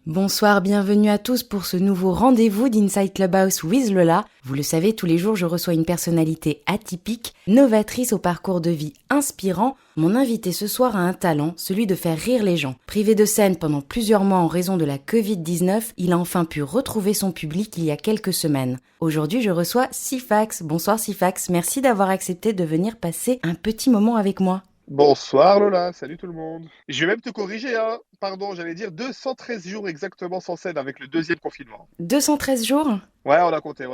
Bonsoir, bienvenue à tous pour ce nouveau rendez-vous d'Inside Clubhouse with Lola. Vous le savez, tous les jours, je reçois une personnalité atypique, novatrice au parcours de vie inspirant. Mon invité ce soir a un talent, celui de faire rire les gens. Privé de scène pendant plusieurs mois en raison de la Covid-19, il a enfin pu retrouver son public il y a quelques semaines. Aujourd'hui, je reçois Sifax. Bonsoir Sifax, merci d'avoir accepté de venir passer un petit moment avec moi. Bonsoir Lola, salut tout le monde. Je vais même te corriger, hein. Pardon, j'allais dire 213 jours exactement sans scène avec le deuxième confinement. 213 jours ? Ouais, on a compté,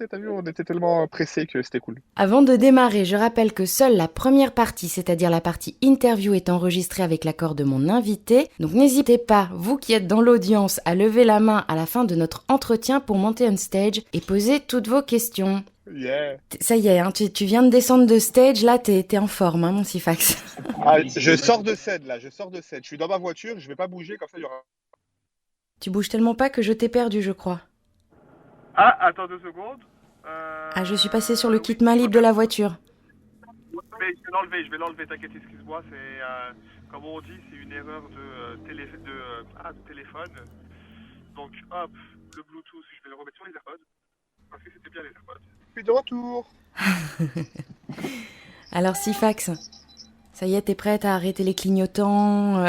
t'as vu, on était tellement pressés que c'était cool. Avant de démarrer, je rappelle que seule la première partie, c'est-à-dire la partie interview, est enregistrée avec l'accord de mon invité. Donc n'hésitez pas, vous qui êtes dans l'audience, à lever la main à la fin de notre entretien pour monter on stage et poser toutes vos questions. Yeah. Ça y est, hein, tu viens de descendre de stage, là t'es en forme, hein, mon Sifax. Ah, je sors de scène. Je suis dans ma voiture, je vais pas bouger, comme ça il y aura... Tu bouges tellement pas que je t'ai perdu, je crois. Ah, attends 2 secondes. Ah, je suis passée sur le kit main libre de la voiture. Mais je vais l'enlever, t'inquiète, excuse-moi, c'est, comme on dit, c'est une erreur de téléphone. Donc hop, le Bluetooth, je vais le remettre sur les AirPods, parce que c'était bien les AirPods. Puis de retour. Alors Sifax, ça y est, t'es prête à arrêter les clignotants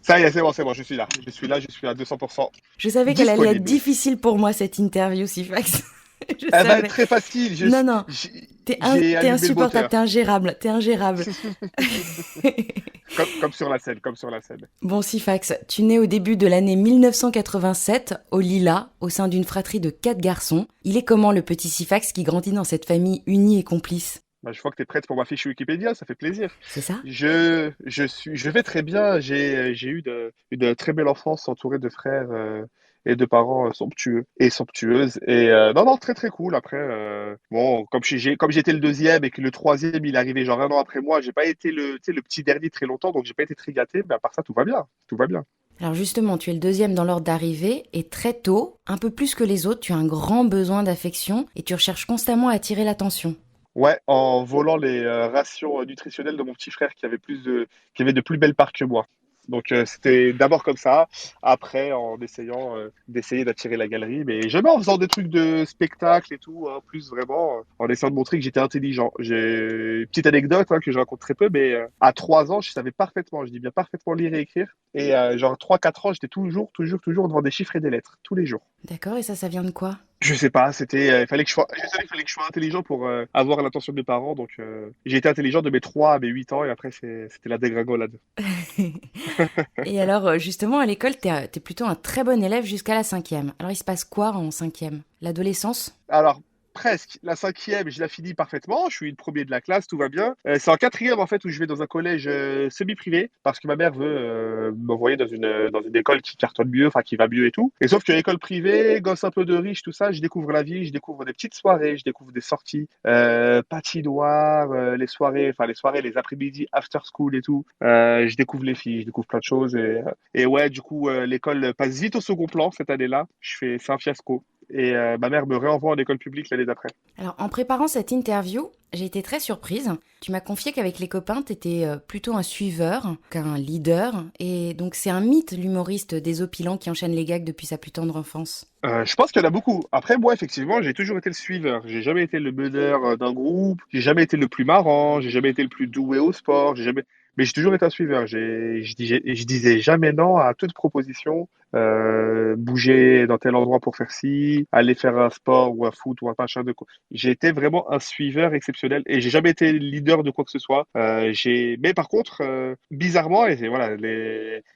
Ça y est, c'est bon, je suis là à 200%. Je savais qu'elle allait être Disponible. difficile pour moi, cette interview, Sifax. Je Eh ben, savais. très facile. Non, t'es allumé le insupportable, moteur. t'es ingérable. Comme sur la scène. Bon, Sifax, tu nais au début de l'année 1987, au Lila, au sein d'une fratrie de 4 garçons. Il est comment le petit Sifax qui grandit dans cette famille unie et complice ? Bah, je vois que tu es prête pour ma fiche Wikipédia, ça fait plaisir. C'est ça ? Je vais très bien. J'ai eu une très belle enfance entourée de frères et de parents somptueux et somptueuses. Et non, très très cool. Après, bon, comme j'étais le deuxième et que le troisième il est arrivé genre 1 an après moi, j'ai pas été le petit dernier très longtemps, donc j'ai pas été très gâté. Mais à part ça, tout va bien. Alors justement, tu es le deuxième dans l'ordre d'arrivée et très tôt, un peu plus que les autres, tu as un grand besoin d'affection et tu recherches constamment à attirer l'attention. Ouais, en volant les rations nutritionnelles de mon petit frère qui avait de plus belles parts que moi. Donc c'était d'abord comme ça, après en essayant d'essayer d'attirer la galerie, mais jamais en faisant des trucs de spectacle et tout, hein, plus vraiment en essayant de montrer que j'étais intelligent. J'ai une petite anecdote hein, que je raconte très peu, mais à 3 ans, je savais parfaitement, je dis bien parfaitement lire et écrire, et genre 3, 4 ans, j'étais toujours devant des chiffres et des lettres, tous les jours. D'accord, et ça vient de quoi ? Je sais pas, il fallait que je savais qu'il fallait que je sois intelligent pour avoir l'attention de mes parents, donc j'ai été intelligent de mes 3 à mes 8 ans et après c'était la dégringolade. Et alors, justement, à l'école, t'es plutôt un très bon élève jusqu'à la 5e. Alors, il se passe quoi en 5e ? L'adolescence ? Alors presque, la 5e, je la finis parfaitement, je suis le premier de la classe, tout va bien. C'est en 4e en fait où je vais dans un collège semi-privé parce que ma mère veut m'envoyer dans une école qui cartonne mieux, enfin qui va mieux et tout. Et sauf que l'école privée, gosse un peu de riche, tout ça, je découvre la vie, je découvre des petites soirées, je découvre des sorties, patinoires, les après-midi, after school et tout. Je découvre les filles, je découvre plein de choses et ouais, du coup, l'école passe vite au second plan cette année-là. C'est un fiasco. Et ma mère me réenvoie en école publique l'année d'après. Alors, en préparant cette interview, j'ai été très surprise. Tu m'as confié qu'avec les copains, t'étais plutôt un suiveur qu'un leader. Et donc, c'est un mythe, l'humoriste désopilant qui enchaîne les gags depuis sa plus tendre enfance. Je pense qu'il y en a beaucoup. Après, moi, effectivement, j'ai toujours été le suiveur. J'ai jamais été le meneur d'un groupe. J'ai jamais été le plus marrant. J'ai jamais été le plus doué au sport. Mais j'ai toujours été un suiveur. Je disais jamais non à toute proposition. Bouger dans tel endroit pour faire ci, aller faire un sport ou un foot ou un machin de quoi. J'ai été vraiment un suiveur exceptionnel et j'ai jamais été leader de quoi que ce soit. Mais par contre, bizarrement, et voilà,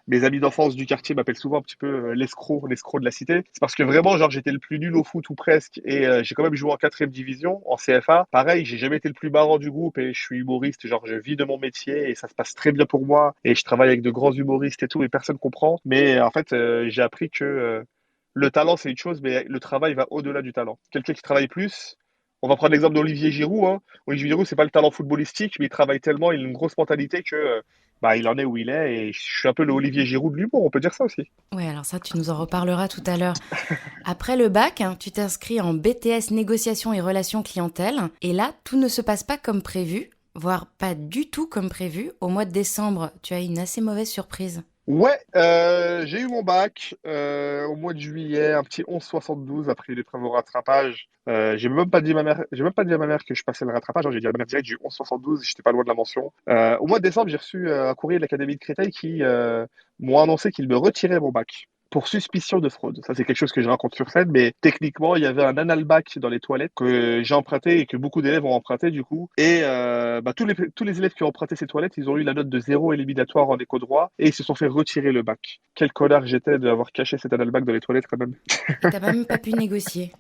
mes amis d'enfance du quartier m'appellent souvent un petit peu l'escroc de la cité. C'est parce que vraiment, genre, j'étais le plus nul au foot ou presque et j'ai quand même joué en 4e division, en CFA. Pareil, j'ai jamais été le plus marrant du groupe et je suis humoriste, genre, je vis de mon métier et ça se passe très bien pour moi et je travaille avec de grands humoristes et tout et personne comprend. Mais en fait, j'ai appris que le talent, c'est une chose, mais le travail va au-delà du talent. Quelqu'un qui travaille plus, on va prendre l'exemple d'Olivier Giroud. Hein. Olivier Giroud, c'est pas le talent footballistique, mais il travaille tellement, il a une grosse mentalité que il en est où il est. Et je suis un peu le Olivier Giroud de l'humour, on peut dire ça aussi. Ouais, alors ça, tu nous en reparleras tout à l'heure. Après le bac, tu t'inscris en BTS Négociation et Relations Clientèle. Et là, tout ne se passe pas comme prévu. voire pas du tout comme prévu. Au mois de décembre, tu as une assez mauvaise surprise. Ouais, j'ai eu mon bac au mois de juillet, un petit 11,72 après l'épreuve au rattrapage. J'ai même pas dit à ma mère que je passais le rattrapage, hein, j'ai dit à ma mère direct, j'ai eu 11,72, j'étais pas loin de la mention. Au mois de décembre, j'ai reçu un courrier de l'Académie de Créteil qui m'ont annoncé qu'ils me retiraient mon bac pour suspicion de fraude. Ça, c'est quelque chose que je raconte sur scène, mais techniquement, il y avait un analbac dans les toilettes que j'ai emprunté et que beaucoup d'élèves ont emprunté du coup. Et tous les élèves qui ont emprunté ces toilettes, ils ont eu la note de zéro éliminatoire en éco droit et ils se sont fait retirer le bac. Quel connard j'étais d'avoir caché cet analbac dans les toilettes quand même. Et t'as même pas pu négocier.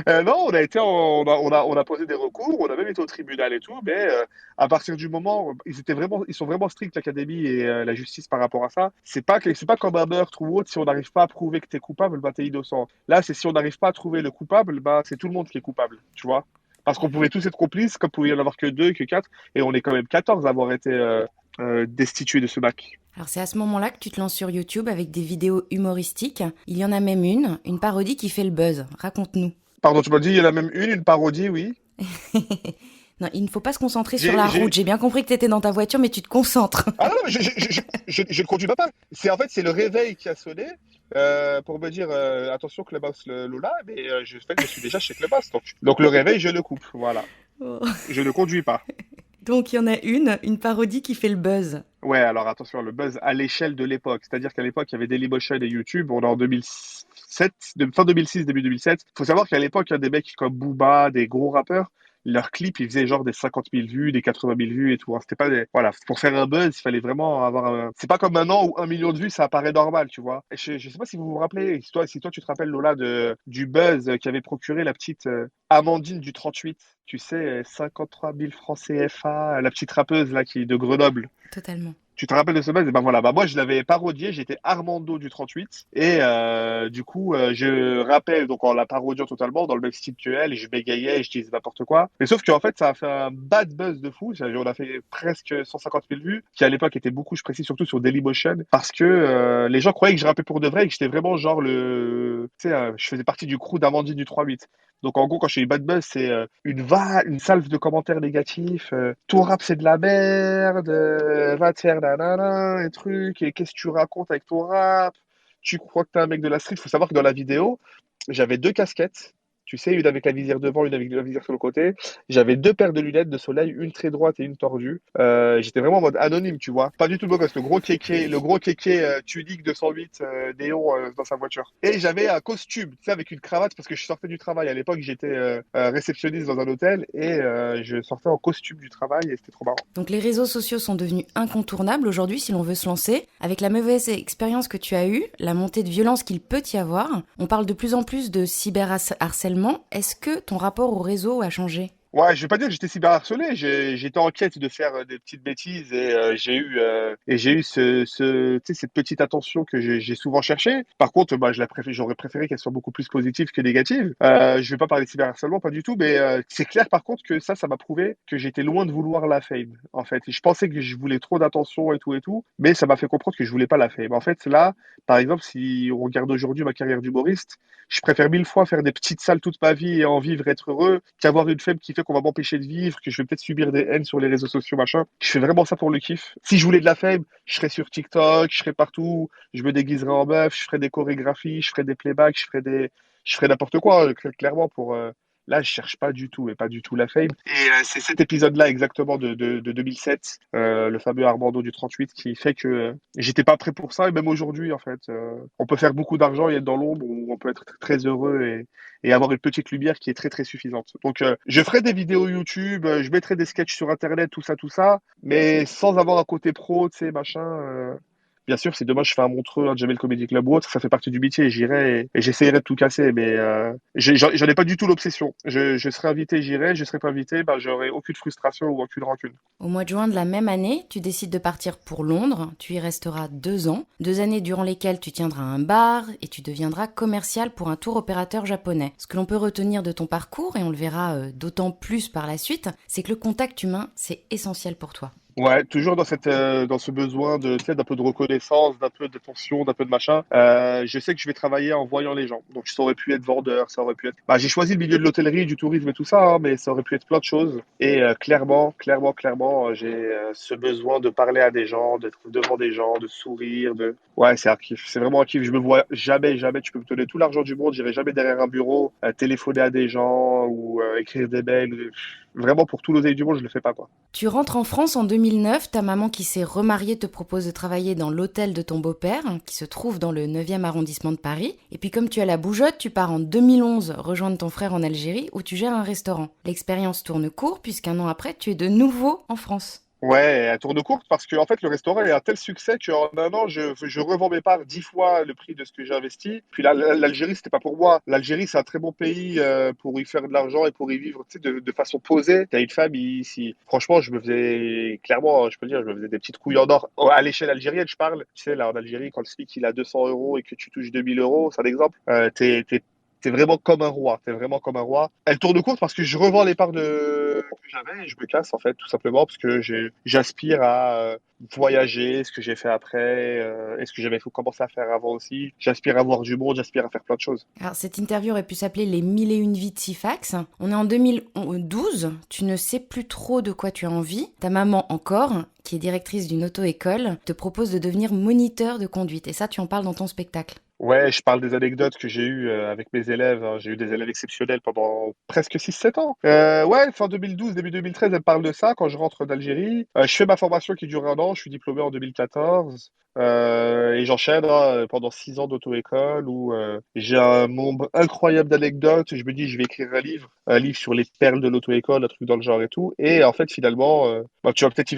Non, on a posé des recours, on a même été au tribunal et tout, mais à partir du moment, ils sont vraiment stricts l'académie et la justice par rapport à ça. C'est pas comme un meurtre ou autre. Si on n'arrive pas à prouver que t'es coupable, bah t'es innocent. Là, c'est si on n'arrive pas à trouver le coupable, bah c'est tout le monde qui est coupable, tu vois. Parce qu'on pouvait tous être complices, comme pouvait y en avoir que deux, que quatre, et on est quand même 14 à avoir été destitués de ce bac. Alors c'est à ce moment-là que tu te lances sur YouTube avec des vidéos humoristiques. Il y en a même une parodie qui fait le buzz. Raconte-nous. Pardon, tu m'as dit, il y en a même une parodie, oui. Non, il ne faut pas se concentrer sur J'ai, la j'ai, route. J'ai bien compris que tu étais dans ta voiture, mais tu te concentres. Ah non, mais je ne conduis pas. C'est le réveil qui a sonné pour me dire attention Clubhouse Lola, mais je suis déjà chez Clubhouse. Donc le réveil, je le coupe. Voilà. Je ne conduis pas. Donc il y en a une parodie qui fait le buzz. Ouais, alors attention, le buzz à l'échelle de l'époque. C'est-à-dire qu'à l'époque, il y avait Dailymotion et YouTube. On est en 2007, fin 2006, début 2007. Faut savoir qu'à l'époque, il y a des mecs comme Booba, des gros rappeurs. Leurs clips, ils faisaient genre des 50 000 vues, des 80 000 vues et tout, hein. C'était pas des... Voilà, pour faire un buzz, il fallait vraiment avoir un... C'est pas comme maintenant où 1 million de vues, ça apparaît normal, tu vois. Et je sais pas si vous vous rappelez, si toi tu te rappelles, Lola, du buzz qu'avait procuré la petite Amandine du 38. Tu sais, 53 000 francs CFA, la petite rappeuse là qui de Grenoble. Totalement. Tu te rappelles de ce buzz? Et ben voilà, bah moi je l'avais parodié, j'étais Armando du 38 et du coup je rappelle donc en la parodiant totalement dans le même style que elle et je bégayais et je disais n'importe quoi. Mais sauf qu'en fait ça a fait un bad buzz de fou, on a fait presque 150 000 vues qui à l'époque était beaucoup, je précise surtout sur Dailymotion parce que les gens croyaient que je rappais pour de vrai et que j'étais vraiment genre tu sais je faisais partie du crew d'Amandine du 38. Donc en gros, quand je fais bad buzz, c'est une salve de commentaires négatifs. Ton rap, c'est de la merde. Va te faire nanana, et trucs. Et qu'est-ce que tu racontes avec ton rap? Tu crois que t'es un mec de la street? Faut savoir que dans la vidéo, j'avais deux casquettes. Tu sais, une avec la visière devant, une avec la visière sur le côté. J'avais deux paires de lunettes de soleil, une très droite et une tordue. J'étais vraiment en mode anonyme, tu vois. Pas du tout le beau gosse, le gros kéké Tunic 208 néon dans sa voiture. Et j'avais un costume, tu sais, avec une cravate parce que je sortais du travail. À l'époque, j'étais réceptionniste dans un hôtel et je sortais en costume du travail et c'était trop marrant. Donc les réseaux sociaux sont devenus incontournables aujourd'hui si l'on veut se lancer. Avec la mauvaise expérience que tu as eue, la montée de violence qu'il peut y avoir, on parle de plus en plus de cyberharcèlement. Est-ce que ton rapport au réseau a changé? Ouais, je vais pas dire que j'étais cyberharcelé. J'étais en quête de faire des petites bêtises et j'ai eu tu sais, cette petite attention que j'ai souvent cherchée. Par contre, bah, j'aurais préféré qu'elle soit beaucoup plus positive que négative. Je vais pas parler de cyberharcèlement, pas du tout, mais c'est clair par contre que ça m'a prouvé que j'étais loin de vouloir la fame. En fait, et je pensais que je voulais trop d'attention et tout, mais ça m'a fait comprendre que je voulais pas la fame. En fait, là, par exemple, si on regarde aujourd'hui ma carrière d'humoriste, je préfère 1000 fois faire des petites salles toute ma vie et en vivre, être heureux, qu'avoir une femme qui fait qu'on va m'empêcher de vivre, que je vais peut-être subir des haines sur les réseaux sociaux, machin. Je fais vraiment ça pour le kiff. Si je voulais de la fame, je serais sur TikTok, je serais partout, je me déguiserais en meuf, je ferais des chorégraphies, je ferais des playbacks, je ferais n'importe quoi, clairement pour, là, je cherche pas du tout, et pas du tout la fame. Et c'est cet épisode-là exactement de 2007, le fameux Armando du 38, qui fait que j'étais pas prêt pour ça. Et même aujourd'hui, en fait, on peut faire beaucoup d'argent et être dans l'ombre, ou on peut être très heureux et avoir une petite lumière qui est très très suffisante. Donc, je ferai des vidéos YouTube, je mettrai des sketchs sur Internet, tout ça, mais sans avoir un côté pro, tu sais, machin. Bien sûr, si demain je fais un Montreux, un Jamel Comedy Club ou autre, ça fait partie du métier. J'irai et j'essayerai de tout casser. Mais j'en ai pas du tout l'obsession. Je serai invité, j'irai. Je serai pas invité, bah, j'aurai aucune frustration ou aucune rancune. Au mois de juin de la même année, tu décides de partir pour Londres. Tu y resteras 2 ans. 2 années durant lesquelles tu tiendras un bar et tu deviendras commercial pour un tour opérateur japonais. Ce que l'on peut retenir de ton parcours, et on le verra d'autant plus par la suite, c'est que le contact humain, c'est essentiel pour toi. Ouais, toujours dans dans ce besoin de, tu sais, d'un peu de reconnaissance, d'un peu d'attention, d'un peu de machin. Je sais que je vais travailler en voyant les gens. Donc, ça aurait pu être vendeur, ça aurait pu être. Bah, j'ai choisi le milieu de l'hôtellerie, du tourisme et tout ça, hein, mais ça aurait pu être plein de choses. Et clairement, j'ai ce besoin de parler à des gens, d'être devant des gens, de sourire, de. Ouais, c'est un kiff. C'est vraiment un kiff. Je me vois jamais. Tu peux me donner tout l'argent du monde, j'irai jamais derrière un bureau, téléphoner à des gens ou écrire des mails. Vraiment, pour tout l'oseille du monde, je le fais pas, quoi. Tu rentres en France en 2009, ta maman qui s'est remariée te propose de travailler dans l'hôtel de ton beau-père, qui se trouve dans le 9e arrondissement de Paris. Et puis comme tu as la bougeotte, tu pars en 2011 rejoindre ton frère en Algérie où tu gères un restaurant. L'expérience tourne court puisqu'un an après, tu es de nouveau en France. Ouais, elle tourne courte parce que en fait le restaurant est un tel succès qu'en un an je revends mes parts 10 fois le prix de ce que j'ai investi. Puis là, l'Algérie c'était pas pour moi. L'Algérie c'est un très bon pays pour y faire de l'argent et pour y vivre, tu sais, de façon posée. T'as une famille ici. Franchement, je me faisais clairement, je peux dire, je me faisais des petites couilles en or. Oh, à l'échelle algérienne, je parle. Tu sais là en Algérie quand le SMIC il a 200 euros et que tu touches 2 000 euros, c'est un exemple. T'es vraiment comme un roi. T'es vraiment comme un roi. Elle tourne courte parce que je revends les parts que j'avais et je me casse en fait tout simplement parce que j'aspire à voyager, ce que j'ai fait après, et ce que j'avais commencé à faire avant aussi. J'aspire à voir du monde, j'aspire à faire plein de choses. Alors cette interview aurait pu s'appeler Les 1001 vies de Sifax. On est en 2012, tu ne sais plus trop de quoi tu as envie. Ta maman encore, qui est directrice d'une auto-école, te propose de devenir moniteur de conduite. Et ça, tu en parles dans ton spectacle. Ouais, je parle des anecdotes que j'ai eues avec mes élèves, hein. J'ai eu des élèves exceptionnels pendant presque 6 7 ans. Ouais, fin 2012, début 2013, elle me parle de ça quand je rentre d'Algérie. Je fais ma formation qui dure un an, je suis diplômé en 2014. Et j'enchaîne hein, pendant 6 ans d'auto-école où j'ai un nombre incroyable d'anecdotes. Je me dis, je vais écrire un livre sur les perles de l'auto-école, un truc dans le genre et tout. Et en fait, finalement, bah, tu vas peut-être y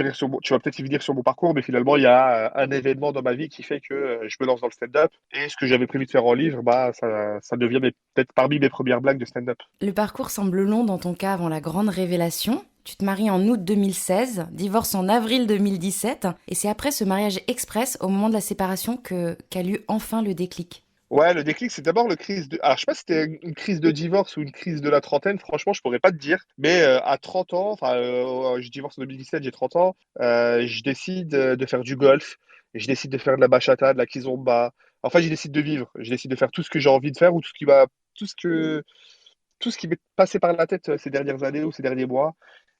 venir sur mon parcours, mais finalement, il y a un événement dans ma vie qui fait que je me lance dans le stand-up. Et ce que j'avais prévu de faire en livre, bah, ça devient peut-être parmi mes premières blagues de stand-up. Le parcours semble long dans ton cas avant la grande révélation. Tu te maries en août 2016, divorce en avril 2017, et c'est après ce mariage express, au moment de la séparation, qu'a lieu enfin le déclic. Ouais, le déclic, c'est d'abord le crise de. Alors, je sais pas si c'était une crise de divorce ou une crise de la trentaine, franchement, je pourrais pas te dire. Mais à 30 ans, enfin, je divorce en 2017, j'ai 30 ans, je décide de faire du golf, je décide de faire de la bachata, de la kizomba. En fait, je décide de vivre, je décide de faire tout ce que j'ai envie de faire ou tout ce que, tout ce qui m'est passé par la tête ces dernières années ou ces derniers mois.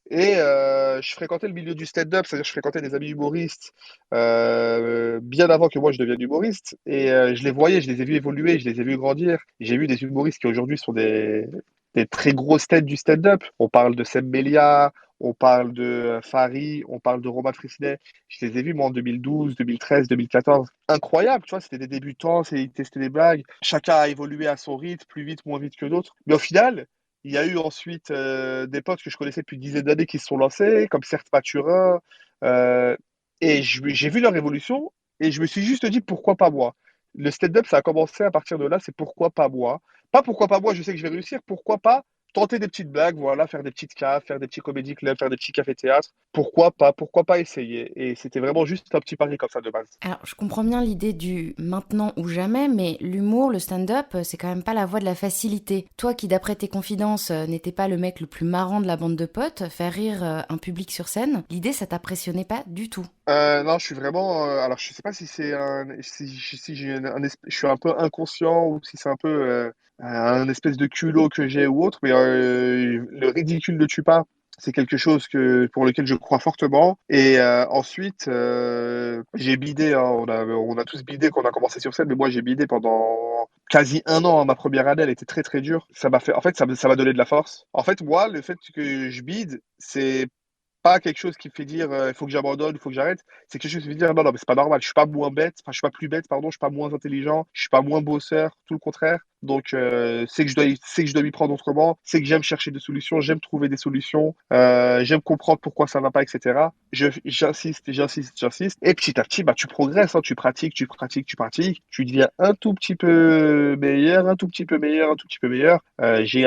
Et je fréquentais le milieu du stand-up, c'est-à-dire je fréquentais des amis humoristes bien avant que moi je devienne humoriste. Et je les voyais, je les ai vus évoluer, je les ai vus grandir. J'ai vu des humoristes qui aujourd'hui sont des très grosses têtes du stand-up. On parle de Seb Melia, on parle de Fari, on parle de Romain Frisnet. Je les ai vus moi en 2012, 2013, 2014. Incroyable, tu vois, c'était des débutants, ils testaient des blagues. Chacun a évolué à son rythme, plus vite, moins vite que d'autres. Mais au final, il y a eu ensuite des potes que je connaissais depuis une dizaine d'années qui se sont lancés, comme Certes Maturin. euh, et j'ai vu leur évolution et je me suis juste dit pourquoi pas moi. Le stand-up, ça a commencé à partir de là, c'est pourquoi pas moi. Pas pourquoi pas moi, je sais que je vais réussir, pourquoi pas tenter des petites blagues, voilà, faire des petites caves, faire des petits comédie clubs, faire des petits cafés-théâtres. Pourquoi pas essayer? Et c'était vraiment juste un petit pari comme ça de base. Alors, je comprends bien l'idée du maintenant ou jamais, mais l'humour, le stand-up, c'est quand même pas la voie de la facilité. Toi qui, d'après tes confidences, n'étais pas le mec le plus marrant de la bande de potes, faire rire un public sur scène, l'idée, ça t'impressionnait pas du tout. Non, je suis vraiment. Alors, je sais pas si c'est si j'ai je suis un peu inconscient ou si c'est un peu un espèce de culot que j'ai ou autre, mais le ridicule de Tupac, c'est quelque chose pour lequel je crois fortement. Et ensuite, j'ai bidé. Hein, on a tous bidé quand on a commencé sur scène, mais moi j'ai bidé pendant quasi un an. Hein. Ma première année, elle était très très dure. Ça m'a fait. En fait, ça m'a donné de la force. En fait, moi, le fait que je bide, c'est pas quelque chose qui me fait dire il faut que j'abandonne, il faut que j'arrête. C'est quelque chose qui me fait dire non, non, mais c'est pas normal. Je suis pas moins bête, enfin, je suis pas plus bête, pardon, je suis pas moins intelligent, je suis pas moins bosseur, tout le contraire. Donc, c'est que je dois m'y prendre autrement, c'est que j'aime chercher des solutions, j'aime trouver des solutions, j'aime comprendre pourquoi ça va pas, etc. J'insiste. Et petit à petit, bah, tu progresses, hein, tu deviens un tout petit peu meilleur, un tout petit peu meilleur, un tout petit peu meilleur. J'ai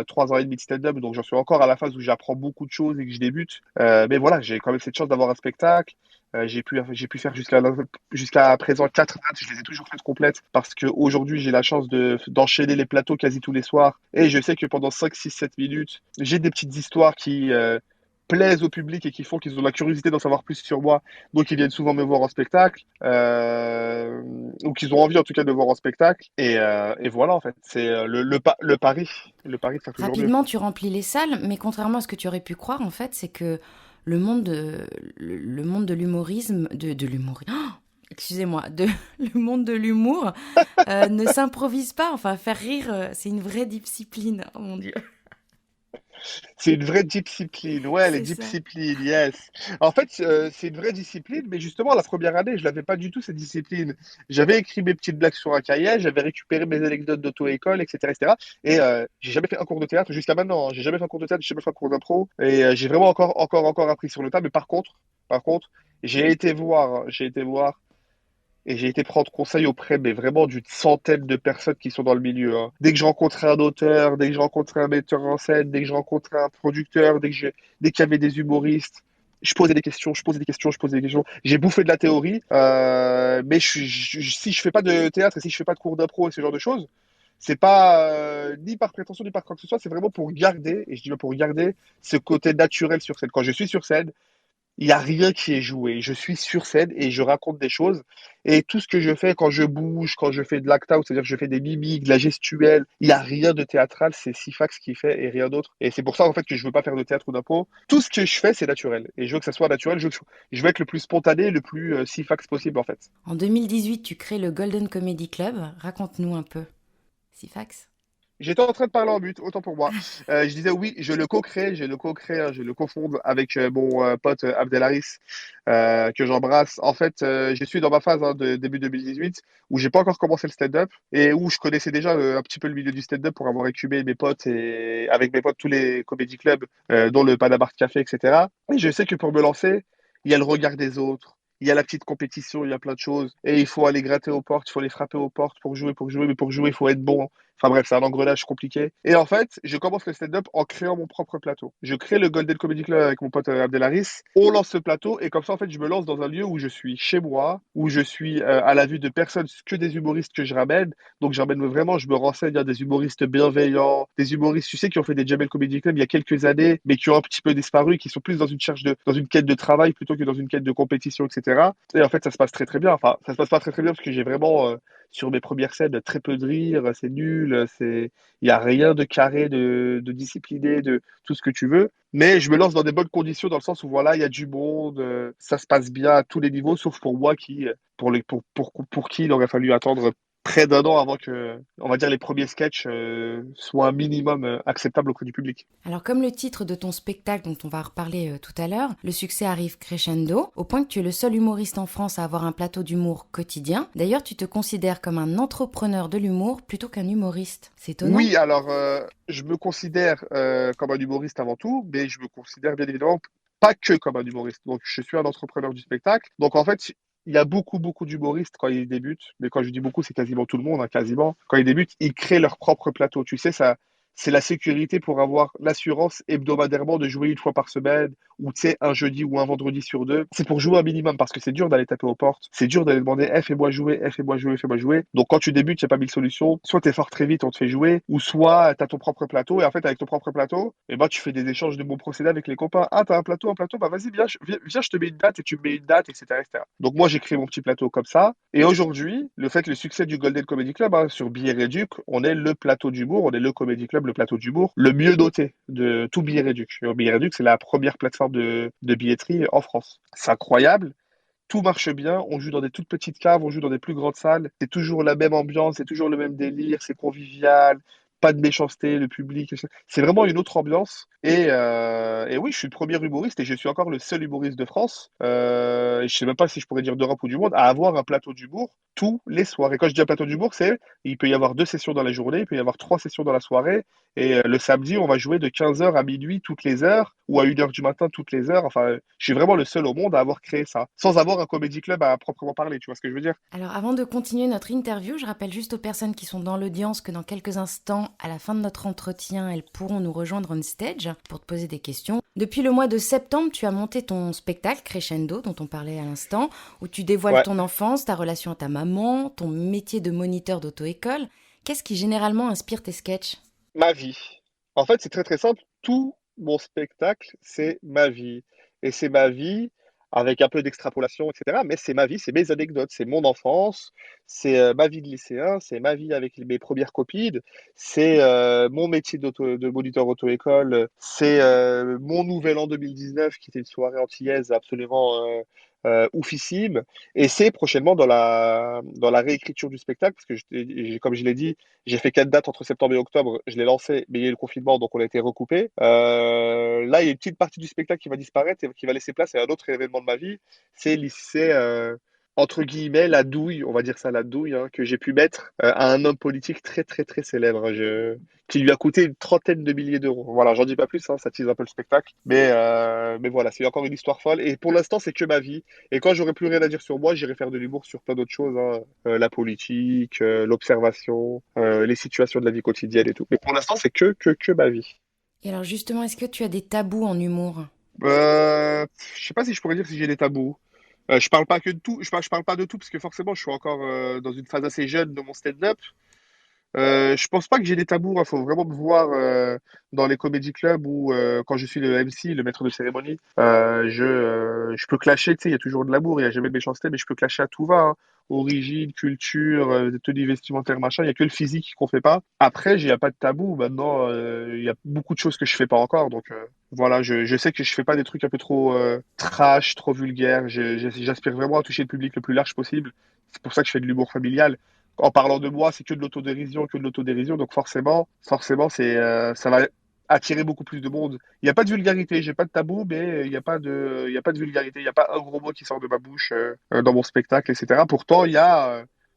3 ans et demi de stand-up, donc j'en suis encore à la phase où j'apprends beaucoup de choses et que je débute. Mais voilà, j'ai quand même cette chance d'avoir un spectacle. J'ai pu faire jusqu'à présent 4 dates. Je les ai toujours faites complètes parce que aujourd'hui j'ai la chance d'enchaîner les plateaux quasi tous les soirs. Et je sais que pendant 5 6 7 minutes, j'ai des petites histoires plaisent au public et qui font qu'ils ont la curiosité d'en savoir plus sur moi, donc ils viennent souvent me voir en spectacle, ou qu'ils ont envie en tout cas de me voir en spectacle. Et voilà, en fait, c'est le pari de faire toujours mieux. Rapidement, tu remplis les salles, mais contrairement à ce que tu aurais pu croire, en fait, c'est que le monde le monde de l'humorisme, de l'humour, oh, excusez-moi, le monde de l'humour ne s'improvise pas. Enfin, faire rire, c'est une vraie discipline. Oh mon Dieu, C'est une vraie discipline, ouais, les c'est ça. disciplines, yes. En fait, c'est une vraie discipline, mais justement, la première année, je l'avais pas du tout, cette discipline. J'avais écrit mes petites blagues sur un cahier, j'avais récupéré mes anecdotes d'auto-école, etc., etc. Et j'ai jamais fait un cours de théâtre jusqu'à maintenant, hein. J'ai jamais fait un cours de théâtre, j'ai jamais fait un cours d'impro. Et j'ai vraiment encore appris sur le tas. Mais par contre, j'ai été voir et j'ai été prendre conseil auprès, mais vraiment d'une centaine de personnes qui sont dans le milieu, hein. Dès que je rencontrais un auteur, dès que je rencontrais un metteur en scène, dès que je rencontrais un producteur, dès qu'il y avait des humoristes, je posais des questions, je posais des questions, je posais des questions. J'ai bouffé de la théorie, mais si je fais pas de théâtre et si je fais pas de cours d'impro et ce genre de choses, c'est pas ni par prétention ni par quoi que ce soit, c'est vraiment pour garder, et je dis bien pour garder, ce côté naturel sur scène. Quand je suis sur scène, il n'y a rien qui est joué. Je suis sur scène et je raconte des choses. Et tout ce que je fais quand je bouge, quand je fais de l'act-out, c'est-à-dire que je fais des mimiques, de la gestuelle, il n'y a rien de théâtral. C'est Sifax qui fait et rien d'autre. Et c'est pour ça, en fait, que je veux pas faire de théâtre ou d'impro. Tout ce que je fais, c'est naturel. Et je veux que ça soit naturel. Je veux être le plus spontané, le plus Sifax possible, en fait. En 2018, tu crées le Golden Comedy Club. Raconte-nous un peu. Sifax. J'étais en train de parler en but, autant pour moi. Je disais oui, je le cofonde avec mon pote Abdelaris, que j'embrasse. En fait, je suis dans ma phase, hein, de début 2018 où j'ai pas encore commencé le stand-up et où je connaissais déjà un petit peu le milieu du stand-up pour avoir écumé mes potes et avec mes potes tous les comédie clubs, dont le Panama Art Café, etc. Et je sais que pour me lancer, il y a le regard des autres. Il y a la petite compétition, il y a plein de choses. Et il faut aller gratter aux portes, il faut aller frapper aux portes pour jouer, mais pour jouer, il faut être bon. Enfin bref, c'est un engrenage compliqué. Et en fait, je commence le stand-up en créant mon propre plateau. Je crée le Golden Comedy Club avec mon pote Abdelaris. On lance ce plateau et comme ça, en fait, je me lance dans un lieu où je suis chez moi, où je suis à la vue de personnes, que des humoristes que je ramène. Donc j'emmène vraiment, je me renseigne à des humoristes bienveillants, des humoristes, tu sais, qui ont fait des Jamel Comedy Club il y a quelques années, mais qui ont un petit peu disparu, qui sont plus dans une quête de travail plutôt que dans une quête de compétition, etc. Et en fait, ça se passe très très bien. Enfin, ça se passe pas très très bien parce que j'ai vraiment sur mes premières scènes, très peu de rire, c'est nul, il y a rien de carré, de discipliné, de tout ce que tu veux. Mais je me lance dans des bonnes conditions dans le sens où voilà, il y a du monde, ça se passe bien à tous les niveaux, sauf pour moi pour qui il aurait fallu attendre près d'un an avant que, on va dire, les premiers sketchs soient un minimum acceptables auprès du public. Alors comme le titre de ton spectacle dont on va reparler tout à l'heure, le succès arrive crescendo, au point que tu es le seul humoriste en France à avoir un plateau d'humour quotidien. D'ailleurs, tu te considères comme un entrepreneur de l'humour plutôt qu'un humoriste. C'est étonnant. Oui, alors je me considère comme un humoriste avant tout, mais je me considère bien évidemment pas que comme un humoriste. Donc je suis un entrepreneur du spectacle. Donc en fait, il y a beaucoup d'humoristes quand ils débutent, mais quand je dis beaucoup, c'est quasiment tout le monde, hein, quasiment. Quand ils débutent, ils créent leur propre plateau. Tu sais, ça, c'est la sécurité pour avoir l'assurance hebdomadairement de jouer une fois par semaine, ou tu sais, un jeudi ou un vendredi sur deux. C'est pour jouer un minimum parce que c'est dur d'aller taper aux portes. C'est dur d'aller demander, eh, fais-moi jouer, eh, fais-moi jouer, fais-moi jouer. Donc quand tu débutes, il n'y a pas mille solutions. Soit t'es fort très vite, on te fait jouer, ou soit t'as ton propre plateau. Et en fait, avec ton propre plateau, eh ben, tu fais des échanges de bons procédés avec les copains. Ah, t'as un plateau, bah vas-y, viens, je te mets une date et tu me mets une date, etc., etc. Donc moi, j'ai créé mon petit plateau comme ça. Et aujourd'hui, le succès du Golden Comedy Club, hein, sur Billet Réduc, on est le plateau d'humour, on est le Comedy Club, le plateau d'humour, le mieux doté de tout Billet Réduc. Et Billet Réduc, c'est la première plateforme de billetterie en France. C'est incroyable. Tout marche bien, on joue dans des toutes petites caves, on joue dans des plus grandes salles, c'est toujours la même ambiance, c'est toujours le même délire, c'est convivial, pas de méchanceté, le public, c'est vraiment une autre ambiance. Et oui, je suis le premier humoriste et je suis encore le seul humoriste de France, et je sais même pas si je pourrais dire d'Europe ou du monde, à avoir un plateau d'humour tous les soirs. Et quand je dis un plateau d'humour, c'est il peut y avoir 2 sessions dans la journée, il peut y avoir 3 sessions dans la soirée, et le samedi, on va jouer de 15 heures à minuit toutes les heures, ou à 1 heure du matin toutes les heures. Enfin, je suis vraiment le seul au monde à avoir créé ça, sans avoir un comédie club à proprement parler, tu vois ce que je veux dire? Alors avant de continuer notre interview, je rappelle juste aux personnes qui sont dans l'audience que dans quelques instants, à la fin de notre entretien, elles pourront nous rejoindre on stage pour te poser des questions. Depuis le mois de septembre, tu as monté ton spectacle Crescendo, dont on parlait à l'instant, où tu dévoiles Ouais, ton enfance, ta relation à ta maman, ton métier de moniteur d'auto-école. Qu'est-ce qui généralement inspire tes sketchs? ma vie. En fait, c'est très très simple. Tout mon spectacle, c'est ma vie. Et c'est ma vie avec un peu d'extrapolation, etc. Mais c'est ma vie, c'est mes anecdotes, c'est mon enfance, c'est ma vie de lycéen, c'est ma vie avec mes premières copines, c'est mon métier de moniteur auto-école, c'est mon nouvel an 2019 qui était une soirée antillaise absolument oufissime. Et c'est prochainement dans la réécriture du spectacle, parce que comme je l'ai dit, j'ai fait 4 dates entre septembre et octobre. Je l'ai lancé, mais il y a eu le confinement, donc on a été recoupé. Là, il y a une petite partie du spectacle qui va disparaître et qui va laisser place à un autre événement de ma vie. C'est entre guillemets la douille, on va dire ça, la douille, hein, que j'ai pu mettre à un homme politique très très très célèbre, hein, qui lui a coûté une trentaine de milliers d'euros. Voilà, j'en dis pas plus, hein, ça tease un peu le spectacle. Mais voilà, c'est encore une histoire folle. Et pour l'instant, c'est que ma vie. Et quand j'aurai plus rien à dire sur moi, j'irai faire de l'humour sur plein d'autres choses, hein. La politique, l'observation, les situations de la vie quotidienne et tout. Mais pour l'instant, c'est que ma vie. Et alors justement, est-ce que tu as des tabous en humour? Je sais pas si je pourrais dire si j'ai des tabous. Je parle pas que de tout, je parle pas de tout parce que forcément, je suis encore dans une phase assez jeune de mon stand-up. Je pense pas que j'ai des tabous. Il faut vraiment me voir dans les comédie clubs ou quand je suis le MC, le maître de cérémonie. Je peux clasher, tu sais, il y a toujours de l'amour, il y a jamais de méchanceté, mais je peux clasher à tout va, hein. Origine, culture, tenue vestimentaire, machin. Il y a que le physique qu'on fait pas. Après, il y a pas de tabou. Maintenant, il y a beaucoup de choses que je fais pas encore. Donc voilà, je sais que je fais pas des trucs un peu trop trash, trop vulgaires. J'aspire vraiment à toucher le public le plus large possible. C'est pour ça que je fais de l'humour familial. En parlant de moi, c'est que de l'autodérision, que de l'autodérision. Donc forcément, ça va attirer beaucoup plus de monde. Il n'y a pas de vulgarité, j'ai pas de tabou, mais il y a pas de vulgarité. Il n'y a pas un gros mot qui sort de ma bouche dans mon spectacle, etc. Pourtant,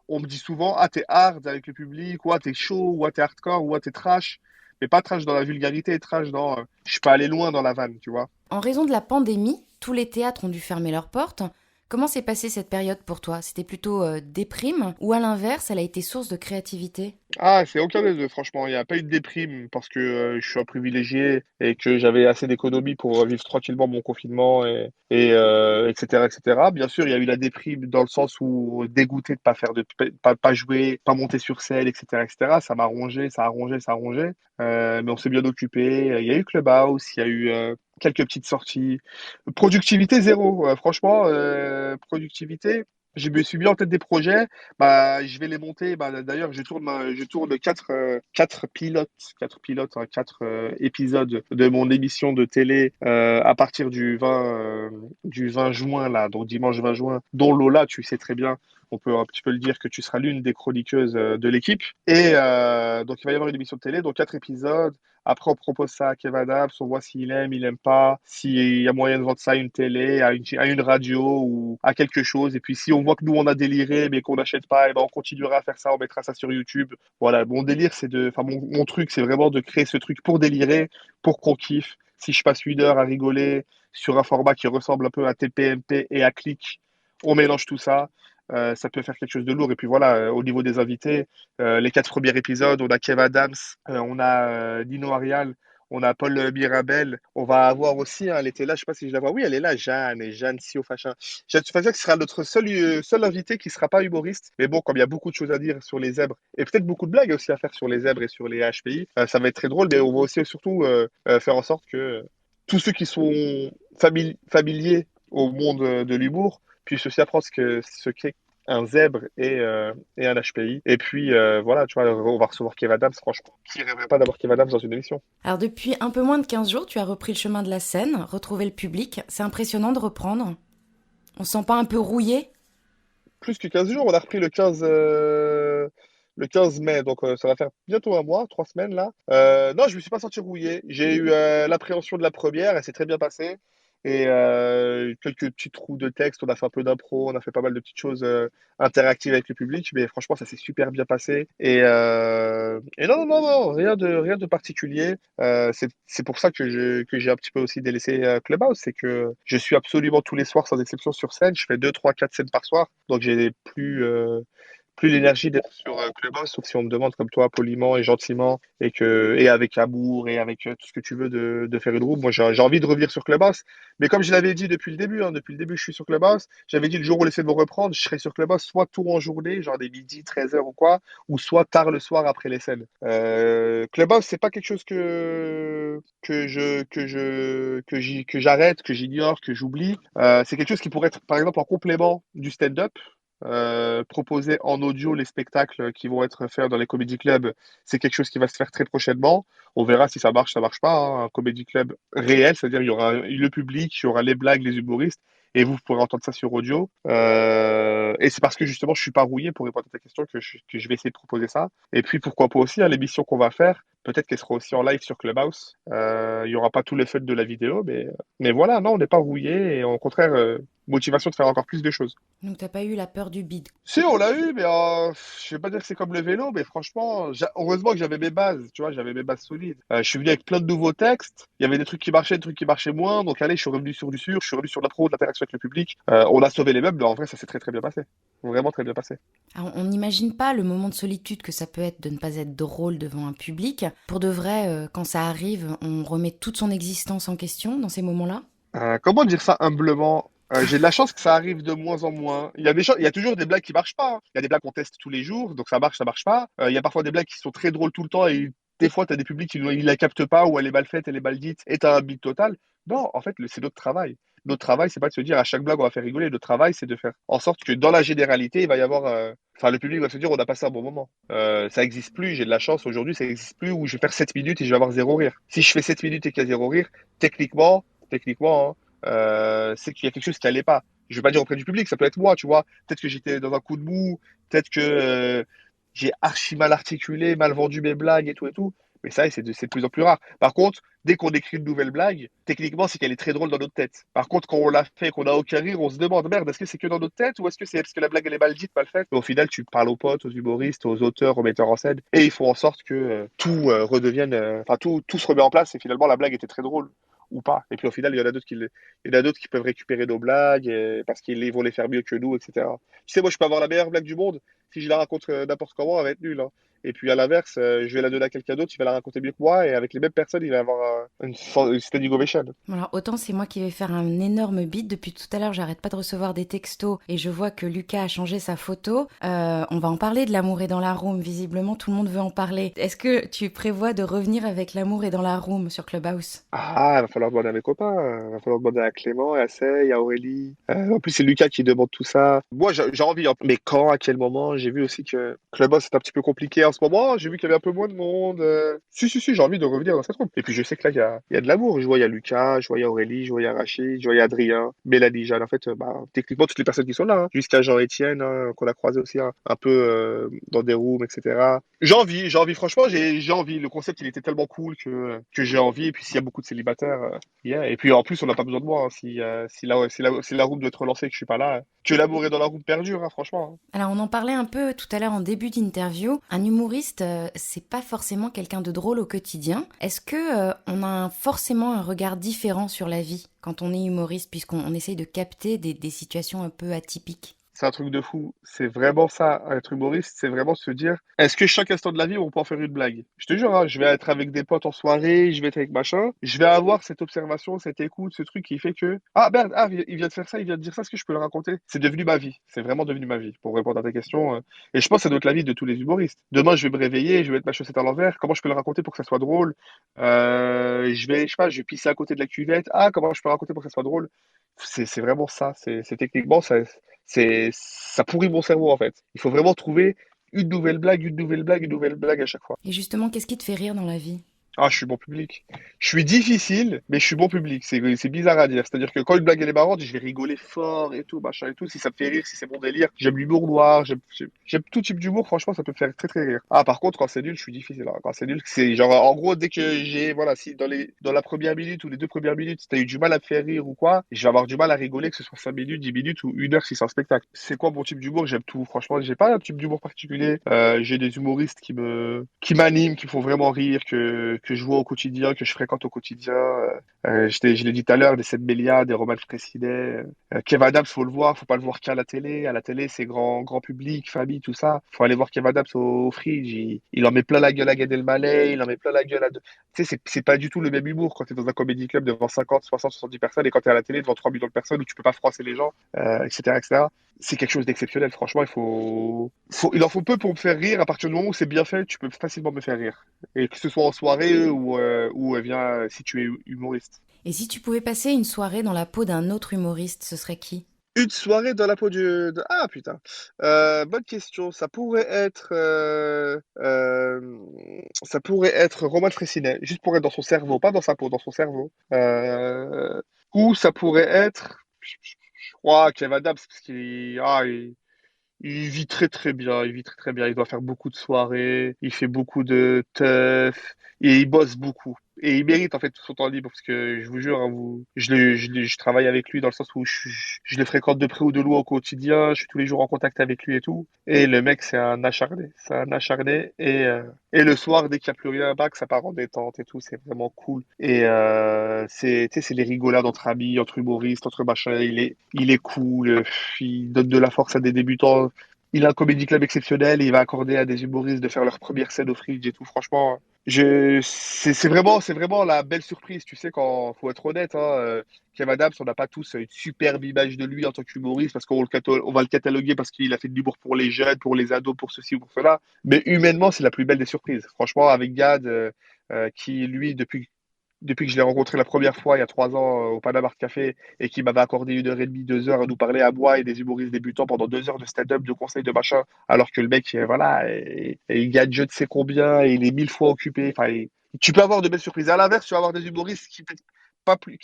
on me dit souvent, ah, t'es hard avec le public, ou ah, t'es chaud, ou ah, t'es hardcore, ou ah, t'es trash. Mais pas trash dans la vulgarité, trash dans, je suis pas allé loin dans la vanne, tu vois. En raison de la pandémie, tous les théâtres ont dû fermer leurs portes. Comment s'est passée cette période pour toi? C'était plutôt déprime ou à l'inverse, elle a été source de créativité? Ah, c'est aucun des deux, franchement. Il n'y a pas eu de déprime parce que je suis un privilégié et que j'avais assez d'économies pour vivre tranquillement mon confinement et etc., etc. Bien sûr, il y a eu la déprime dans le sens où dégoûté de pas faire pas jouer, pas monter sur scène, etc., etc. Ça m'a rongé, ça a rongé, ça a rongé. Mais on s'est bien occupé. Il y a eu Clubhouse, il y a eu quelques petites sorties. Productivité zéro. Franchement, productivité. Je me suis mis en tête des projets. Bah, je vais les monter. Bah, d'ailleurs, je tourne quatre pilotes, hein, 4 épisodes de mon émission de télé à partir du 20 juin, là, donc dimanche 20 juin, dont Lola, tu sais très bien, on peut un petit peu le dire que tu seras l'une des chroniqueuses de l'équipe. Et donc, il va y avoir une émission de télé, donc 4 épisodes. Après, on propose ça à Kev Adams, on voit il aime pas, s'il y a moyen de vendre ça à une télé, à une radio ou à quelque chose. Et puis, si on voit que nous, on a déliré, mais qu'on n'achète pas, et ben, on continuera à faire ça, on mettra ça sur YouTube. Voilà, mon délire, enfin, mon truc, c'est vraiment de créer ce truc pour délirer, pour qu'on kiffe. Si je passe 1 heure à rigoler sur un format qui ressemble un peu à TPMP et à Click, on mélange tout ça. Ça peut faire quelque chose de lourd. Et puis voilà, au niveau des invités, les 4 premiers épisodes, on a Kev Adams, on a Nino Arial, on a Paul Mirabel. On va avoir aussi, hein, elle était là, je sais pas si je la vois. Oui, elle est là, Jeanne et Jeanne Siofachin. Jeanne Siofachin qui sera notre seul invité qui sera pas humoriste. Mais bon, comme il y a beaucoup de choses à dire sur les zèbres et peut-être beaucoup de blagues aussi à faire sur les zèbres et sur les HPI, ça va être très drôle. Mais on va aussi surtout faire en sorte que tous ceux qui sont familiers au monde de l'humour puissent aussi apprendre ce qu'est un zèbre et un HPI. Et puis voilà, tu vois, on va recevoir Kev Adams, franchement. Qui rêverait pas d'avoir Kev Adams dans une émission? Alors depuis un peu moins de 15 jours, tu as repris le chemin de la scène, retrouvé le public. C'est impressionnant de reprendre. On se sent pas un peu rouillé? Plus que 15 jours, on a repris le 15 mai, donc ça va faire bientôt un mois, 3 semaines là. Non, je me suis pas senti rouillé. J'ai eu l'appréhension de la première, elle s'est très bien passée. Et quelques petits trous de texte, on a fait un peu d'impro, on a fait pas mal de petites choses interactives avec le public, mais franchement, ça s'est super bien passé. Et non, non, non, rien de particulier. C'est pour ça que j'ai un petit peu aussi délaissé Clubhouse, c'est que je suis absolument tous les soirs, sans exception, sur scène. Je fais 2, 3, 4 scènes par soir, donc j'ai plus l'énergie d'être sur Clubhouse, sauf si on me demande comme toi, poliment et gentiment, et avec amour et avec tout ce que tu veux de faire une room. Moi, j'ai envie de revenir sur Clubhouse. Mais comme je l'avais dit depuis le début, hein, depuis le début, je suis sur Clubhouse. J'avais dit le jour où on essaie de me reprendre, je serai sur Clubhouse soit tout en journée, genre des midi, 13 heures ou quoi, ou soit tard le soir après les scènes. Clubhouse, c'est pas quelque chose que j'arrête, que j'ignore, que j'oublie. C'est quelque chose qui pourrait être, par exemple, en complément du stand-up. Proposer en audio les spectacles qui vont être faits dans les comédie clubs, c'est quelque chose qui va se faire très prochainement. On verra si ça marche pas, hein. Un comédie club réel, c'est-à-dire il y aura le public, il y aura les blagues, les humoristes, et vous pourrez entendre ça sur audio. Et c'est parce que justement je suis pas rouillé pour répondre à ta question que je vais essayer de proposer ça. Et puis pourquoi pas aussi, hein, l'émission qu'on va faire, peut-être qu'elle sera aussi en live sur Clubhouse. Il y aura pas tout l'effet de la vidéo, mais voilà, non, on n'est pas rouillé, et au contraire, motivation de faire encore plus de choses. Donc t'as pas eu la peur du bide. Si, on l'a eu, mais je vais pas dire que c'est comme le vélo, mais franchement, heureusement que j'avais mes bases, tu vois, j'avais mes bases solides. Je suis venu avec plein de nouveaux textes, il y avait des trucs qui marchaient, des trucs qui marchaient moins, donc allez, je suis revenu sur du sûr, je suis revenu sur de la pro, de l'interaction avec le public. On a sauvé les meubles, mais en vrai, ça s'est très très bien passé. Vraiment très bien passé. Alors, on n'imagine pas le moment de solitude que ça peut être de ne pas être drôle devant un public. Pour de vrai, quand ça arrive, on remet toute son existence en question dans ces moments-là. Comment dire ça humblement? J'ai de la chance que ça arrive de moins en moins. Il y a toujours des blagues qui marchent pas, hein. Il y a des blagues qu'on teste tous les jours, donc ça marche pas. Il y a parfois des blagues qui sont très drôles tout le temps et des fois, tu as des publics qui ne la captent pas ou elle est mal faite, elle est mal dite et tu as un bide total. Non, en fait, c'est notre travail. Notre travail, c'est pas de se dire à chaque blague on va faire rigoler. Notre travail, c'est de faire en sorte que dans la généralité, il va y avoir. Enfin, le public va se dire on a passé un bon moment. Ça existe plus, j'ai de la chance aujourd'hui, ça existe plus où je vais faire 7 minutes et je vais avoir zéro rire. Si je fais 7 minutes et qu'il y a zéro rire, techniquement, hein, c'est qu'il y a quelque chose qui allait pas. Je vais pas dire auprès du public, ça peut être moi, tu vois. Peut-être que j'étais dans un coup de mou, peut-être que j'ai archi mal articulé, mal vendu mes blagues et tout et tout. Mais ça, c'est de plus en plus rare. Par contre, dès qu'on écrit une nouvelle blague, techniquement, c'est qu'elle est très drôle dans notre tête. Par contre, quand on l'a fait, qu'on a aucun rire, on se demande, merde, est-ce que c'est que dans notre tête ou est-ce que c'est parce que la blague, elle est mal dite, mal faite? Mais au final, tu parles aux potes, aux humoristes, aux auteurs, aux metteurs en scène, et ils font en sorte que tout redevienne, enfin, tout se remet en place, et finalement, la blague était très drôle ou pas. Et puis au final, il y en a d'autres qui peuvent récupérer nos blagues parce qu'ils vont les faire mieux que nous, etc. Tu sais, moi, je peux avoir la meilleure blague du monde. Si je la raconte n'importe comment, elle va être nulle, hein. Et puis à l'inverse, je vais la donner à quelqu'un d'autre, il va la raconter mieux que moi, et avec les mêmes personnes, il va avoir une standing ovation. Bon, alors autant c'est moi qui vais faire un énorme bide. Depuis tout à l'heure, j'arrête pas de recevoir des textos et je vois que Lucas a changé sa photo. On va en parler de l'amour est dans la room. Visiblement, tout le monde veut en parler. Est-ce que tu prévois de revenir avec l'amour est dans la room sur Clubhouse? Ah, il va falloir demander à mes copains, il va falloir demander à Clément, à Sey, à Aurélie. En plus, c'est Lucas qui demande tout ça. Moi, j'ai envie, hein. Mais quand, à quel moment? J'ai vu aussi que Clubhouse c'est un petit peu compliqué en ce moment. J'ai vu qu'il y avait un peu moins de monde. Si, j'ai envie de revenir dans cette room. Et puis, je sais que là, il y a de l'amour. Je vois, il y a Lucas, je vois, il y a Aurélie, je vois, il y a Rachid, je vois, il y a Adrien, Mélanie, Jeanne. En fait, techniquement, toutes les personnes qui sont là, hein. Jusqu'à Jean-Étienne, hein, qu'on a croisé aussi, hein, un peu dans des rooms, etc. Franchement, j'ai envie. Le concept, il était tellement cool que j'ai envie. Et puis, s'il y a beaucoup de célibataires, yeah. Et puis, en plus, on n'a pas besoin de moi, hein. Si la room doit être relancée et que je suis pas là, que l'amour est dans la room perdure, hein, franchement, hein. Alors on en parlait un peu tout à l'heure en début d'interview. Un humoriste, c'est pas forcément quelqu'un de drôle au quotidien. Est-ce que on a forcément un regard différent sur la vie quand on est humoriste, puisqu'on essaye de capter des situations un peu atypiques? C'est un truc de fou. C'est vraiment ça, être humoriste, c'est vraiment se dire, est-ce que chaque instant de la vie, on peut en faire une blague? Je te jure, hein, je vais être avec des potes en soirée, je vais être avec machin, je vais avoir cette observation, cette écoute, ce truc qui fait que, ah merde, ah, il vient de faire ça, il vient de dire ça, est-ce que je peux le raconter? C'est devenu ma vie. C'est vraiment devenu ma vie, pour répondre à ta question. Et je pense que ça doit être la vie de tous les humoristes. Demain, je vais me réveiller, je vais mettre ma chaussette à l'envers, comment je peux le raconter pour que ça soit drôle? Je sais pas, je vais pisser à côté de la cuvette, ah, comment je peux le raconter pour que ça soit drôle? C'est vraiment ça. C'est techniquement ça. Ça pourrit mon cerveau en fait. Il faut vraiment trouver une nouvelle blague, une nouvelle blague, une nouvelle blague à chaque fois. Et justement, qu'est-ce qui te fait rire dans la vie? Ah, je suis bon public. Je suis difficile, mais je suis bon public. C'est bizarre à dire. C'est-à-dire que quand une blague elle est marrante, je vais rigoler fort et tout, machin et tout. Si ça me fait rire, si c'est mon délire, j'aime l'humour noir, j'aime tout type d'humour. Franchement, ça peut me faire très très rire. Ah, par contre, quand c'est nul, je suis difficile, hein. Quand c'est nul, c'est genre en gros dès que voilà, si dans la première minute ou les deux premières minutes, t'as eu du mal à me faire rire ou quoi, je vais avoir du mal à rigoler, que ce soit 5 minutes, 10 minutes ou 1 heure si c'est un spectacle. C'est quoi mon type d'humour? J'aime tout. Franchement, j'ai pas un type d'humour particulier. J'ai des humoristes qui m'animent, qui me font vraiment rire, que je vois au quotidien, que je fréquente au quotidien. Je l'ai dit tout à l'heure, des Seb Melia, des Roman Frécinet. Kev Adams, faut le voir, faut pas le voir qu'à la télé. À la télé, c'est grand public, famille, tout ça. Faut aller voir Kev Adams au Fridge. Il en met plein la gueule à Gad Elmaleh, il en met plein la gueule à... Tu sais, c'est pas du tout le même humour quand t'es dans un comédie club devant 50, 60, 70 personnes et quand t'es à la télé devant 3 millions de personnes où tu peux pas froisser les gens, etc., etc. C'est quelque chose d'exceptionnel, franchement, il en faut peu pour me faire rire. À partir du moment où c'est bien fait, tu peux facilement me faire rire. Et que ce soit en soirée ou bien si tu es humoriste. Et si tu pouvais passer une soirée dans la peau d'un autre humoriste, ce serait qui? Une soirée dans la peau Ah putain. Bonne question. Ça pourrait être Roman Frécinet, juste pour être dans son cerveau, pas dans sa peau, dans son cerveau. Ou ça pourrait être, je crois, Kev Adams, parce il vit très très bien, il vit très très bien. Il doit faire beaucoup de soirées, il fait beaucoup de teuf et il bosse beaucoup. Et il mérite en fait tout son temps libre parce que je vous jure, hein, je travaille avec lui dans le sens où je le fréquente de près ou de loin au quotidien. Je suis tous les jours en contact avec lui et tout. Et le mec, c'est un acharné. Et le soir, dès qu'il n'y a plus rien, bah, que ça part en détente et tout, c'est vraiment cool. Et tu sais, c'est les rigolades entre amis, entre humoristes, entre machins. Il est cool. Il donne de la force à des débutants. Il a un comédie club exceptionnel et il va accorder à des humoristes de faire leur première scène au Fridge et tout. Franchement, c'est vraiment la belle surprise. Tu sais, quand faut être honnête, hein, Kev Adams, on n'a pas tous une superbe image de lui en tant qu'humoriste parce on va le cataloguer parce qu'il a fait de l'humour pour les jeunes, pour les ados, pour ceci ou pour cela. Mais humainement, c'est la plus belle des surprises. Franchement, avec Gad, qui lui, depuis que je l'ai rencontré la première fois il y a 3 ans au Panama Art Café et qui m'avait accordé 1 heure et demie, 2 heures à nous parler à moi et des humoristes débutants pendant 2 heures de stand-up, de conseils, de machin, alors que le mec, voilà, et il gagne je ne sais combien et il est 1000 fois occupé. Enfin, tu peux avoir de belles surprises. À l'inverse, tu vas avoir des humoristes qui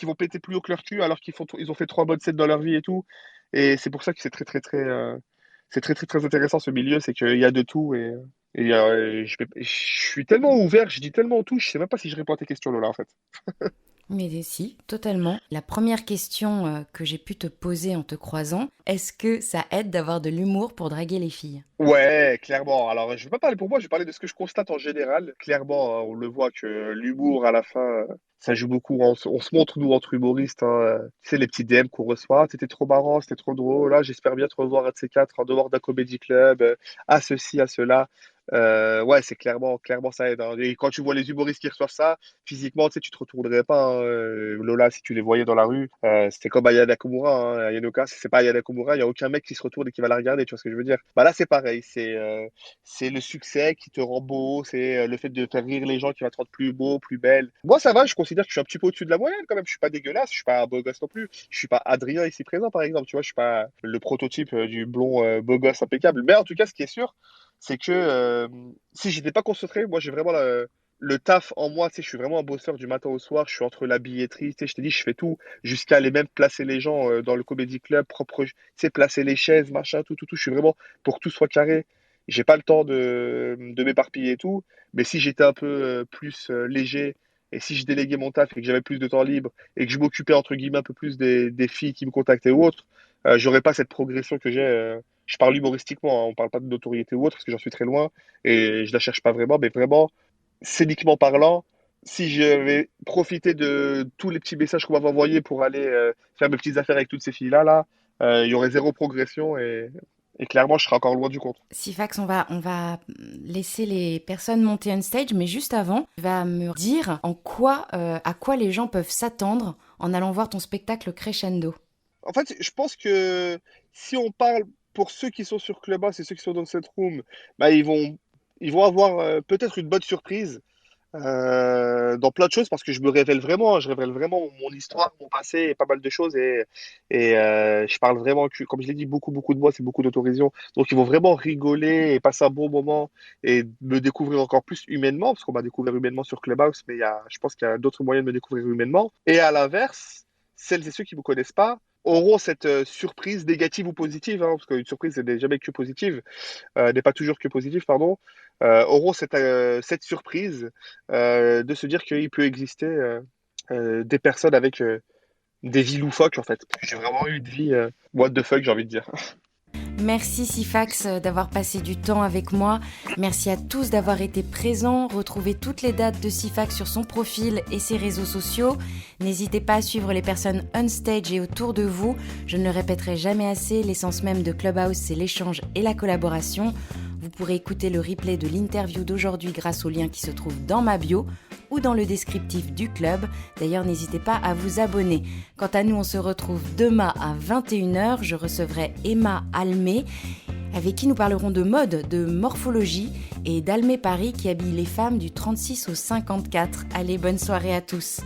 vont péter plus haut que leur cul alors ils ont fait 3 bonnes scènes dans leur vie et tout. Et c'est pour ça que c'est très, très, très intéressant ce milieu, c'est qu'il y a de tout et je suis tellement ouvert, je dis tellement tout, je sais même pas si je réponds à tes questions, Lola, en fait. Mais si, totalement. La première question que j'ai pu te poser en te croisant, est-ce que ça aide d'avoir de l'humour pour draguer les filles? Ouais, clairement. Alors, je vais pas parler pour moi, je vais parler de ce que je constate en général. Clairement, hein, on le voit que l'humour, à la fin, ça joue beaucoup. On se montre, nous, entre humoristes, hein, tu sais, les petits DM qu'on reçoit. C'était trop marrant, c'était trop drôle. Là, j'espère bien te revoir un de ces quatre en dehors d'un comédie club, à ceci, à cela. Ouais, c'est clairement, ça aide, hein. Et quand tu vois les humoristes qui reçoivent ça, physiquement, tu sais, tu te retournerais pas, hein. Lola, si tu les voyais dans la rue, c'était comme Aya Nakamura, hein. Aya Nakamura, si c'est pas Aya Nakamura, il y a aucun mec qui se retourne et qui va la regarder, tu vois ce que je veux dire? Bah là, c'est pareil, c'est le succès qui te rend beau, c'est le fait de faire rire les gens qui va te rendre plus beau, plus belle. Moi, ça va, je considère que je suis un petit peu au-dessus de la moyenne quand même. Je suis pas dégueulasse, je suis pas un beau gosse non plus. Je suis pas Adrien ici présent, par exemple, tu vois, je suis pas le prototype du blond beau gosse impeccable. Mais en tout cas, ce qui est sûr, c'est que si j'étais pas concentré, moi j'ai vraiment le taf en moi, tu sais, je suis vraiment un bosseur du matin au soir, je suis entre la billetterie, tu sais, je t'ai dit, je fais tout, jusqu'à aller même placer les gens dans le comédie club, tu sais, placer les chaises, machin, tout, tout, tout, je suis vraiment pour que tout soit carré. J'ai pas le temps de m'éparpiller et tout, mais si j'étais un peu plus léger, et si je déléguais mon taf et que j'avais plus de temps libre, et que je m'occupais entre guillemets un peu plus des filles qui me contactaient ou autres, j'aurais pas cette progression que j'ai. Je parle humoristiquement, hein, on parle pas de notoriété ou autre, parce que j'en suis très loin, et je la cherche pas vraiment, mais vraiment, scéniquement parlant, si j'avais profité de tous les petits messages qu'on m'avait envoyés pour aller faire mes petites affaires avec toutes ces filles-là, il y aurait zéro progression, et clairement, je serais encore loin du compte. Sifax, on va laisser les personnes monter on stage, mais juste avant, tu vas me dire à quoi les gens peuvent s'attendre en allant voir ton spectacle Crescendo. En fait, je pense que si on parle pour ceux qui sont sur Clubhouse et ceux qui sont dans cette room, bah, ils vont avoir peut-être une bonne surprise dans plein de choses parce que je me révèle vraiment, hein, je révèle vraiment mon histoire, mon passé et pas mal de choses et je parle vraiment, comme je l'ai dit, beaucoup, beaucoup de moi, c'est beaucoup d'autorision. Donc ils vont vraiment rigoler et passer un bon moment et me découvrir encore plus humainement parce qu'on m'a découvert humainement sur Clubhouse, mais je pense qu'il y a d'autres moyens de me découvrir humainement. Et à l'inverse, celles et ceux qui ne me connaissent pas auront cette surprise négative ou positive, hein, parce qu'une surprise n'est jamais que positive, n'est pas toujours que positive, pardon, auront cette surprise de se dire qu'il peut exister des personnes avec des vies loufoques, en fait. J'ai vraiment eu une vie what the fuck, j'ai envie de dire. Merci Sifax d'avoir passé du temps avec moi. Merci à tous d'avoir été présents. Retrouvez toutes les dates de Sifax sur son profil et ses réseaux sociaux. N'hésitez pas à suivre les personnes on stage et autour de vous. Je ne le répéterai jamais assez, l'essence même de Clubhouse, c'est l'échange et la collaboration. Vous pourrez écouter le replay de l'interview d'aujourd'hui grâce au lien qui se trouve dans ma bio ou dans le descriptif du club. D'ailleurs, n'hésitez pas à vous abonner. Quant à nous, on se retrouve demain à 21h. Je recevrai Emma Almé, avec qui nous parlerons de mode, de morphologie et d'Almé Paris qui habille les femmes du 36 au 54. Allez, bonne soirée à tous.